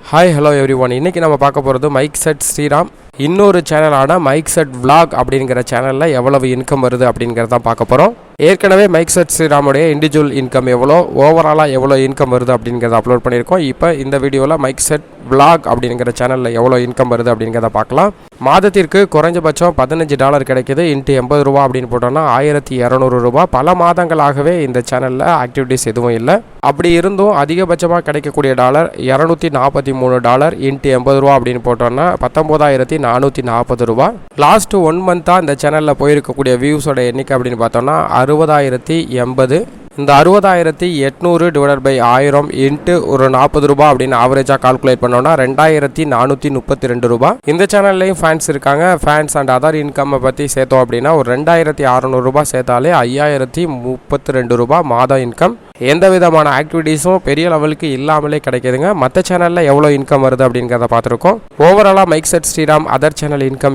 Hi hello every one. இன்றைக்கி நம்ம பார்க்க போகிறது மைக் செட் ஸ்ரீராம் இன்னொரு சேனலான மைக் செட் விளாக் அப்படிங்கிற சேனலில் எவ்வளவு இன்கம் வருது அப்படிங்கிறதான் பார்க்க போகிறோம். ஏற்கனவே மைக் செட் ஸ்ரீராமுடைய இண்டிவிஜுவல் இன்கம் எவ்வளோ, ஓவராலாக எவ்வளோ இன்கம் வருது அப்படிங்கிறத அப்லோட் பண்ணியிருக்கோம். இப்போ இந்த வீடியோவில் மைக் செட் விளாக் அப்படிங்கிற சேனலில் எவ்வளோ இன்கம் வருது அப்படிங்கிறத பார்க்கலாம். மாதத்திற்கு குறைஞ்சபட்சம் $15 கிடைக்கிது. இன்ட்டு 80 ரூபா அப்படின்னு போட்டோம்னா 1200 ரூபா. பல மாதங்களாகவே இந்த சேனலில் ஆக்டிவிட்டிஸ் எதுவும் இல்லை. அப்படி இருந்தும் அதிகபட்சமாக கிடைக்கக்கூடிய டாலர் $243 இன்ட்டு 80 ரூபா அப்படின்னு போட்டோம்னா 19,440 ரூபா. லாஸ்ட் 1 மந்த்தாக இந்த சேனலில் போயிருக்கக்கூடிய வியூஸோட எண்ணிக்கை அப்படின்னு பார்த்தோம்னா 60,080. இந்த 60,800 டிவைடட் பை 1000 இன்ட்டு ஒரு 40 ரூபா அப்படின்னு ஆவரேஜாக கால்குலேட் பண்ணோம்னா 2,432 ரூபா. இந்த சேனல்லையும் ஃபேன்ஸ் இருக்காங்க. ஃபேன்ஸ் அண்ட் அதர் இன்கம்மை பற்றி சேர்த்தோம் அப்படின்னா ஒரு 2,600 ரூபா சேர்த்தாலே 5,032 ரூபா மாதம் இன்கம். எந்த விதமான ஆக்டிவிட்டீஸும் பெரிய லெவலுக்கு இல்லாமலே கிடைக்குதுங்க. மற்ற சேனலில் எவ்வளோ இன்கம் வருது அப்படிங்கிறத பார்த்துருக்கோம். ஓவராலாக mic set Sriram other channel income